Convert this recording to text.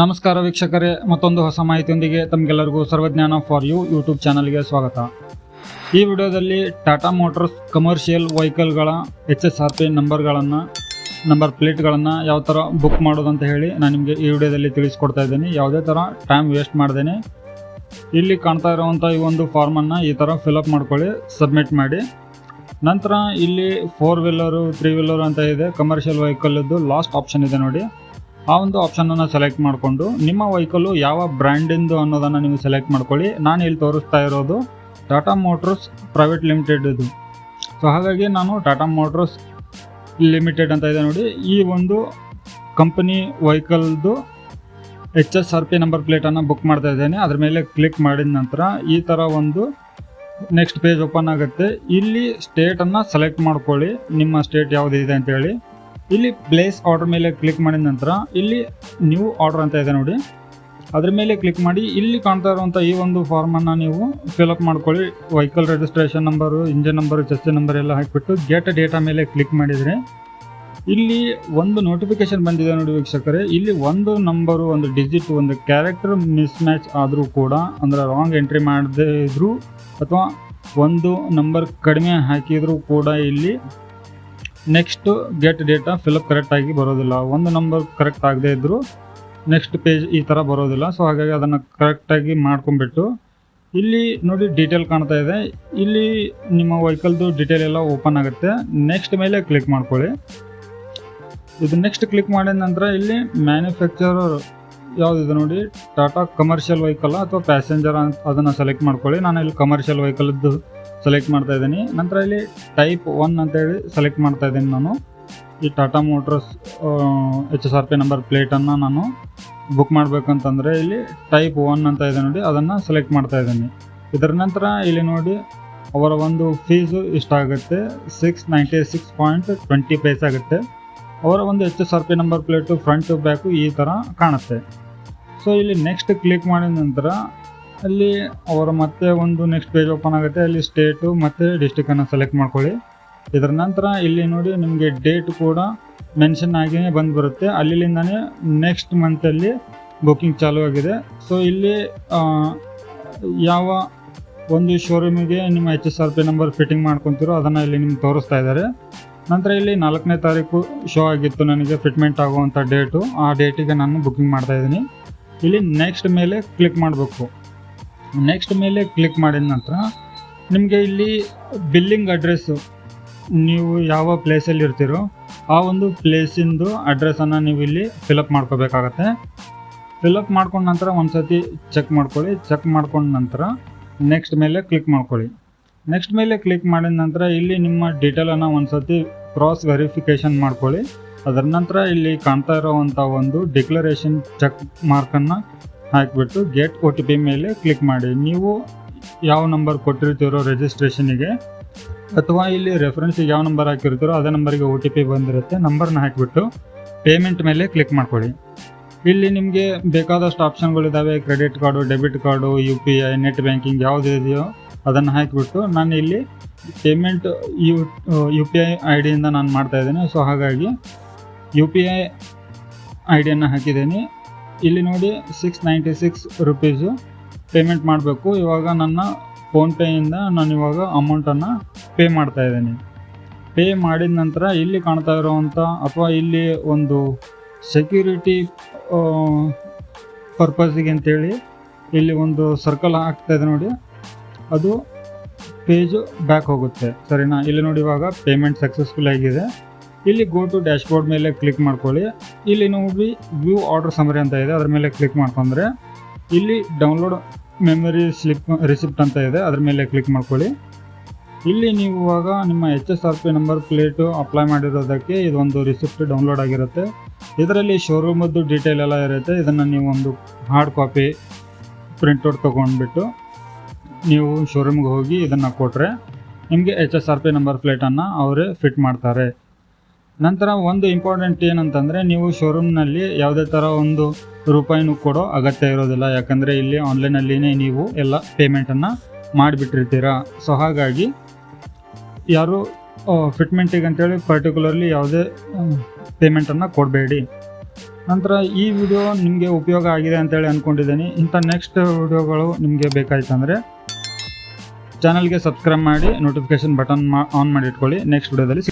ನಮಸ್ಕಾರ ವೀಕ್ಷಕರೇ, ಮತ್ತೊಂದು ಹೊಸ ಮಾಹಿತಿಯೊಂದಿಗೆ ತಮಗೆಲ್ಲರಿಗೂ ಸರ್ವಜ್ಞಾನ ಫಾರ್ ಯು ಯೂಟ್ಯೂಬ್ ಚಾನಲ್ಗೆ ಸ್ವಾಗತ. ಈ ವಿಡಿಯೋದಲ್ಲಿ ಟಾಟಾ ಮೋಟರ್ಸ್ ಕಮರ್ಷಿಯಲ್ ವೆಹಿಕಲ್ಗಳ HSRP ನಂಬರ್ ಪ್ಲೇಟ್ಗಳನ್ನು ಯಾವ ಥರ ಬುಕ್ ಮಾಡೋದಂತ ಹೇಳಿ ನಾನು ನಿಮಗೆ ಈ ವಿಡಿಯೋದಲ್ಲಿ ತಿಳಿಸ್ಕೊಡ್ತಾ ಇದ್ದೀನಿ. ಯಾವುದೇ ಥರ ಟೈಮ್ ವೇಸ್ಟ್ ಮಾಡ್ದೇನೆ ಇಲ್ಲಿ ಕಾಣ್ತಾ ಇರುವಂಥ ಈ ಒಂದು ಫಾರ್ಮನ್ನು ಈ ಥರ ಫಿಲಪ್ ಮಾಡ್ಕೊಳ್ಳಿ, ಸಬ್ಮಿಟ್ ಮಾಡಿ. ನಂತರ ಇಲ್ಲಿ 4 ವೀಲರು 3 ವೀಲರು ಅಂತ ಇದೆ. ಕಮರ್ಷಿಯಲ್ ವೆಹಿಕಲ್ದು ಲಾಸ್ಟ್ ಆಪ್ಷನ್ ಇದೆ ನೋಡಿ, ಆ ಒಂದು ಆಪ್ಷನನ್ನು ಸೆಲೆಕ್ಟ್ ಮಾಡಿಕೊಂಡು ನಿಮ್ಮ ವೆಹಿಕಲ್ಲು ಯಾವ ಬ್ರ್ಯಾಂಡಿಂದು ಅನ್ನೋದನ್ನು ನೀವು ಸೆಲೆಕ್ಟ್ ಮಾಡ್ಕೊಳ್ಳಿ. ನಾನು ಇಲ್ಲಿ ತೋರಿಸ್ತಾ ಇರೋದು ಟಾಟಾ ಮೋಟರ್ಸ್ ಪ್ರೈವೇಟ್ ಲಿಮಿಟೆಡ್ ಇದು. ಸೊ ಹಾಗಾಗಿ ನಾನು ಟಾಟಾ ಮೋಟರ್ಸ್ ಲಿಮಿಟೆಡ್ ಅಂತ ಇದೆ ನೋಡಿ, ಈ ಒಂದು ಕಂಪನಿ ವೆಹಿಕಲ್ದು HSRP ನಂಬರ್ ಪ್ಲೇಟನ್ನು ಬುಕ್ ಮಾಡ್ತಾ ಇದ್ದೇನೆ. ಅದ್ರ ಮೇಲೆ ಕ್ಲಿಕ್ ಮಾಡಿದ ನಂತರ ಈ ಥರ ಒಂದು ನೆಕ್ಸ್ಟ್ ಪೇಜ್ ಓಪನ್ ಆಗುತ್ತೆ. ಇಲ್ಲಿ ಸ್ಟೇಟನ್ನು ಸೆಲೆಕ್ಟ್ ಮಾಡ್ಕೊಳ್ಳಿ, ನಿಮ್ಮ ಸ್ಟೇಟ್ ಯಾವುದಿದೆ ಅಂತೇಳಿ. ಇಲ್ಲಿ ಪ್ಲೇಸ್ ಆರ್ಡರ್ ಮೇಲೆ ಕ್ಲಿಕ್ ಮಾಡಿದ ನಂತರ ಇಲ್ಲಿ ನ್ಯೂ ಆರ್ಡರ್ ಅಂತ ಇದೆ ನೋಡಿ, ಅದ್ರ ಮೇಲೆ ಕ್ಲಿಕ್ ಮಾಡಿ ಇಲ್ಲಿ ಕಾಣ್ತಾ ಇರುವಂಥ ಈ ಒಂದು ಫಾರ್ಮನ್ನು ನೀವು ಫಿಲಪ್ ಮಾಡ್ಕೊಳ್ಳಿ. Vehicle registration number, engine number, chassis number ಎಲ್ಲ ಹಾಕಿಬಿಟ್ಟು ಗೆಟ್ ಡೇಟಾ ಮೇಲೆ ಕ್ಲಿಕ್ ಮಾಡಿದರೆ ಇಲ್ಲಿ ಒಂದು ನೋಟಿಫಿಕೇಶನ್ ಬಂದಿದೆ ನೋಡಿ ವೀಕ್ಷಕರೇ. ಇಲ್ಲಿ ಒಂದು ನಂಬರು, ಒಂದು ಡಿಜಿಟ್, ಒಂದು ಕ್ಯಾರೆಕ್ಟರ್ ಮಿಸ್ ಮ್ಯಾಚ್ ಆದರೂ ಕೂಡ, ಅಂದರೆ ರಾಂಗ್ ಎಂಟ್ರಿ ಮಾಡದೇ ಇದ್ದರೂ ಅಥವಾ ಒಂದು ನಂಬರ್ ಕಡಿಮೆ ಹಾಕಿದರೂ ಕೂಡ ಇಲ್ಲಿ ನೆಕ್ಸ್ಟ್ ಗೆಟ್ ಡೇಟಾ ಫಿಲಪ್ ಕರೆಕ್ಟಾಗಿ ಬರೋದಿಲ್ಲ. ಒಂದು ನಂಬರ್ ಕರೆಕ್ಟ್ ಆಗದೇ ಇದ್ದರೂ ನೆಕ್ಸ್ಟ್ ಪೇಜ್ ಈ ಥರ ಬರೋದಿಲ್ಲ. ಸೊ ಹಾಗಾಗಿ ಅದನ್ನು ಕರೆಕ್ಟಾಗಿ ಮಾಡ್ಕೊಂಬಿಟ್ಟು ಇಲ್ಲಿ ನೋಡಿ ಡೀಟೇಲ್ ಕಾಣ್ತಾ ಇದೆ, ಇಲ್ಲಿ ನಿಮ್ಮ ವೆಹಿಕಲ್ದು ಡೀಟೇಲ್ ಎಲ್ಲ ಓಪನ್ ಆಗುತ್ತೆ. ನೆಕ್ಸ್ಟ್ ಮೇಲೆ ಕ್ಲಿಕ್ ಮಾಡ್ಕೊಳ್ಳಿ. ಇದು ನೆಕ್ಸ್ಟ್ ಕ್ಲಿಕ್ ಮಾಡಿದ ನಂತರ ಇಲ್ಲಿ ಮ್ಯಾನುಫ್ಯಾಕ್ಚರರ್ ಯಾವುದಿದೆ ನೋಡಿ, ಟಾಟಾ ಕಮರ್ಷಿಯಲ್ ವೆಹಿಕಲ್ ಅಥವಾ ಪ್ಯಾಸೆಂಜರ್ ಅಂತ ಅದನ್ನು ಸೆಲೆಕ್ಟ್ ಮಾಡ್ಕೊಳ್ಳಿ. ನಾನು ಇಲ್ಲಿ ಕಮರ್ಷಿಯಲ್ ವೆಹಿಕಲ್ದು ಸೆಲೆಕ್ಟ್ ಮಾಡ್ತಾ ಇದ್ದೀನಿ. ನಂತರ ಇಲ್ಲಿ ಟೈಪ್ 1 ಅಂತೇಳಿ ಸೆಲೆಕ್ಟ್ ಮಾಡ್ತಾ ಇದ್ದೀನಿ ನಾನು. ಈ ಟಾಟಾ ಮೋಟರ್ಸ್ HSRP ನಂಬರ್ ಪ್ಲೇಟನ್ನು ನಾನು ಬುಕ್ ಮಾಡಬೇಕಂತಂದರೆ ಇಲ್ಲಿ ಟೈಪ್ 1 ಅಂತ ಇದೆ ನೋಡಿ, ಅದನ್ನು ಸೆಲೆಕ್ಟ್ ಮಾಡ್ತಾ ಇದ್ದೀನಿ. ಇದರ ನಂತರ ಇಲ್ಲಿ ನೋಡಿ ಅವರ ಒಂದು ಫೀಸು ಇಷ್ಟಾಗುತ್ತೆ, 696.20 ಪೈಸೆ ಆಗುತ್ತೆ. ಅವರ ಒಂದು HSRP number plate front to back ಈ ಥರ ಕಾಣುತ್ತೆ. ಸೊ ಇಲ್ಲಿ ನೆಕ್ಸ್ಟ್ ಕ್ಲಿಕ್ ಮಾಡಿದ ನಂತರ ಅಲ್ಲಿ ಅವರ ಮತ್ತೆ ಒಂದು ನೆಕ್ಸ್ಟ್ ಪೇಜ್ ಓಪನ್ ಆಗುತ್ತೆ. ಅಲ್ಲಿ ಸ್ಟೇಟು ಮತ್ತು ಡಿಸ್ಟಿಕನ್ನು ಸೆಲೆಕ್ಟ್ ಮಾಡ್ಕೊಳ್ಳಿ. ಇದರ ನಂತರ ಇಲ್ಲಿ ನೋಡಿ ನಿಮಗೆ ಡೇಟ್ ಕೂಡ ಮೆನ್ಷನ್ ಆಗಿಯೇ ಬಂದು ಬರುತ್ತೆ. ಅಲ್ಲಿಂದನೇ ನೆಕ್ಸ್ಟ್ ಮಂತಲ್ಲಿ ಬುಕ್ಕಿಂಗ್ ಚಾಲೂ ಆಗಿದೆ. ಸೊ ಇಲ್ಲಿ ಯಾವ ಒಂದು ಶೋರೂಮಿಗೆ ನಿಮ್ಮ HSRP ನಂಬರ್ ಫಿಟ್ಟಿಂಗ್ ಮಾಡ್ಕೊತೀರೋ ಅದನ್ನು ಇಲ್ಲಿ ನಿಮ್ಗೆ ತೋರಿಸ್ತಾ ಇದ್ದಾರೆ. ನಂತರ ಇಲ್ಲಿ 4ನೇ ತಾರೀಕು ಶೋ ಆಗಿತ್ತು ನನಗೆ ಫಿಟ್ಮೆಂಟ್ ಆಗುವಂಥ ಡೇಟು, ಆ ಡೇಟಿಗೆ ನಾನು ಬುಕ್ಕಿಂಗ್ ಮಾಡ್ತಾಯಿದ್ದೀನಿ. ಇಲ್ಲಿ ನೆಕ್ಸ್ಟ್ ಮೇಲೆ ಕ್ಲಿಕ್ ಮಾಡಬೇಕು. ನೆಕ್ಸ್ಟ್ ಮೇಲೆ ಕ್ಲಿಕ್ ಮಾಡಿದ ನಂತರ ನಿಮಗೆ ಇಲ್ಲಿ ಬಿಲ್ಲಿಂಗ್ ಅಡ್ರೆಸ್ಸು, ನೀವು ಯಾವ ಪ್ಲೇಸಲ್ಲಿ ಇರ್ತೀರೋ ಆ ಒಂದು ಪ್ಲೇಸಿಂದು ಅಡ್ರೆಸ್ಸನ್ನು ನೀವು ಇಲ್ಲಿ ಫಿಲಪ್ ಮಾಡ್ಕೋಬೇಕಾಗತ್ತೆ. ಫಿಲಪ್ ಮಾಡ್ಕೊಂಡ ನಂತರ ಒಂದು ಸತಿ ಚೆಕ್ ಮಾಡ್ಕೊಳ್ಳಿ. ಚೆಕ್ ಮಾಡ್ಕೊಂಡ ನಂತರ ನೆಕ್ಸ್ಟ್ ಮೇಲೆ ಕ್ಲಿಕ್ ಮಾಡ್ಕೊಳ್ಳಿ. ನೆಕ್ಸ್ಟ್ ಮೇಲೆ ಕ್ಲಿಕ್ ಮಾಡಿದ ನಂತರ ಇಲ್ಲಿ ನಿಮ್ಮ ಡೀಟೇಲನ್ನು ಒಂದು ಸತಿ ಕ್ರಾಸ್ ವೆರಿಫಿಕೇಷನ್ ಮಾಡ್ಕೊಳ್ಳಿ. ಅದರ ನಂತರ ಇಲ್ಲಿ ಕಾಣ್ತಾ ಇರೋವಂಥ ಒಂದು ಡಿಕ್ಲರೇಷನ್ ಚೆಕ್ ಮಾರ್ಕನ್ನು ಹಾಕಿಬಿಟ್ಟು ಗೆಟ್ OTP ಮೇಲೆ ಕ್ಲಿಕ್ ಮಾಡಿ. ನೀವು ಯಾವ ನಂಬರ್ ಕೊಟ್ಟಿರ್ತೀರೋ ರಿಜಿಸ್ಟ್ರೇಷನಿಗೆ ಅಥವಾ ಇಲ್ಲಿ ರೆಫರೆನ್ಸಿಗೆ ಯಾವ ನಂಬರ್ ಹಾಕಿರ್ತೀರೋ ಅದೇ ನಂಬರಿಗೆ OTP ಬಂದಿರುತ್ತೆ. ನಂಬರ್ನ ಹಾಕಿಬಿಟ್ಟು ಪೇಮೆಂಟ್ ಮೇಲೆ ಕ್ಲಿಕ್ ಮಾಡ್ಕೊಳ್ಳಿ. ಇಲ್ಲಿ ನಿಮಗೆ ಬೇಕಾದಷ್ಟು ಆಪ್ಷನ್ಗಳಿದ್ದಾವೆ, credit card, debit card, UPI, net banking ಯಾವುದಿದೆಯೋ ಅದನ್ನು ಹಾಕಿಬಿಟ್ಟು ನಾನು ಇಲ್ಲಿ ಪೇಮೆಂಟ್ UPI ID-ಯಿಂದ ನಾನು ಮಾಡ್ತಾಯಿದ್ದೀನಿ. ಸೊ ಹಾಗಾಗಿ UPI ID-ಯನ್ನು ಹಾಕಿದ್ದೀನಿ. ಇಲ್ಲಿ ನೋಡಿ 696 ರುಪೀಸು ಪೇಮೆಂಟ್ ಮಾಡಬೇಕು. ಇವಾಗ ನನ್ನ ಫೋನ್ಪೇಯಿಂದ ನಾನು ಇವಾಗ ಅಮೌಂಟನ್ನು ಪೇ ಮಾಡ್ತಾಯಿದ್ದೀನಿ. ಪೇ ಮಾಡಿದ ನಂತರ ಇಲ್ಲಿ ಕಾಣ್ತಾ ಇರೋವಂಥ ಅಥವಾ ಇಲ್ಲಿ ಒಂದು ಸೆಕ್ಯೂರಿಟಿ ಪರ್ಪಸ್ಸಿಗೆ ಅಂತೇಳಿ ಇಲ್ಲಿ ಒಂದು ಸರ್ಕಲ್ ಆಗ್ತಾಯಿದೆ ನೋಡಿ, ಅದು ಪೇಜು ಬ್ಯಾಕ್ ಹೋಗುತ್ತೆ, ಸರಿನಾ? ಇಲ್ಲಿ ನೋಡಿ ಇವಾಗ ಪೇಮೆಂಟ್ ಸಕ್ಸಸ್ಫುಲ್ ಆಗಿದೆ. ಇಲ್ಲಿ ಗೋ ಟು ಡ್ಯಾಶ್ಬೋರ್ಡ್ ಮೇಲೆ ಕ್ಲಿಕ್ ಮಾಡ್ಕೊಳ್ಳಿ. ಇಲ್ಲಿ ನೋಡಿ ವ್ಯೂ ಆರ್ಡರ್ ಸಮರಿ ಅಂತ ಇದೆ, ಅದ್ರ ಮೇಲೆ ಕ್ಲಿಕ್ ಮಾಡ್ಕೊಂಡ್ರೆ ಇಲ್ಲಿ ಡೌನ್ಲೋಡ್ ಮೆಮೊರಿ ರಿಸಿಪ್ಟ್ ಅಂತ ಇದೆ, ಅದ್ರ ಮೇಲೆ ಕ್ಲಿಕ್ ಮಾಡ್ಕೊಳ್ಳಿ. ಇಲ್ಲಿ ನೀವು ಇವಾಗ ನಿಮ್ಮ HSRP ನಂಬರ್ ಪ್ಲೇಟು ಅಪ್ಲೈ ಮಾಡಿರೋದಕ್ಕೆ ಇದೊಂದು ರಿಸಿಪ್ಟ್ ಡೌನ್ಲೋಡ್ ಆಗಿರುತ್ತೆ. ಇದರಲ್ಲಿ ಶೋರೂಮದ್ದು ಡೀಟೇಲ್ ಎಲ್ಲ ಇರುತ್ತೆ. ಇದನ್ನು ನೀವು ಒಂದು ಹಾರ್ಡ್ ಕಾಪಿ ಪ್ರಿಂಟೌಟ್ ತೊಗೊಂಡ್ಬಿಟ್ಟು ನೀವು ಶೋರೂಮ್ಗೆ ಹೋಗಿ ಇದನ್ನು ಕೊಟ್ಟರೆ ನಿಮಗೆ HSRP ನಂಬರ್ ಪ್ಲೇಟನ್ನು ಅವರೇ ಫಿಟ್ ಮಾಡ್ತಾರೆ. ನಂತರ ಒಂದು ಇಂಪಾರ್ಟೆಂಟ್ ಏನಂತಂದರೆ, ನೀವು ಶೋರೂಮ್ನಲ್ಲಿ ಯಾವುದೇ ಥರ ಒಂದು ರೂಪಾಯಿನೂ ಕೊಡೋ ಅಗತ್ಯ ಇರೋದಿಲ್ಲ, ಯಾಕಂದರೆ ಇಲ್ಲಿ ಆನ್ಲೈನಲ್ಲಿನೇ ನೀವು ಎಲ್ಲ ಪೇಮೆಂಟನ್ನು ಮಾಡಿಬಿಟ್ಟಿರ್ತೀರ. ಸೊ ಹಾಗಾಗಿ ಯಾರು ಫಿಟ್ಮೆಂಟಿಗೆ ಅಂತೇಳಿ ಪರ್ಟಿಕ್ಯುಲರ್ಲಿ ಯಾವುದೇ ಪೇಮೆಂಟನ್ನು ಕೊಡಬೇಡಿ. ನಂತರ ಈ ವಿಡಿಯೋ ನಿಮಗೆ ಉಪಯೋಗ ಆಗಿದೆ ಅಂತೇಳಿ ಅಂದ್ಕೊಂಡಿದ್ದೀನಿ. ಇಂಥ ನೆಕ್ಸ್ಟ್ ವಿಡಿಯೋಗಳು ನಿಮಗೆ ಬೇಕಾಯ್ತಂದರೆ ಚಾನಲ್ಗೆ ಸಬ್ಸ್ಕ್ರೈಬ್ ಮಾಡಿ ನೋಟಿಫಿಕೇಷನ್ ಬಟನ್ ಆನ್ ಮಾಡಿ ಇಟ್ಕೊಳ್ಳಿ. ನೆಕ್ಸ್ಟ್ ವಿಡಿಯೋದಲ್ಲಿ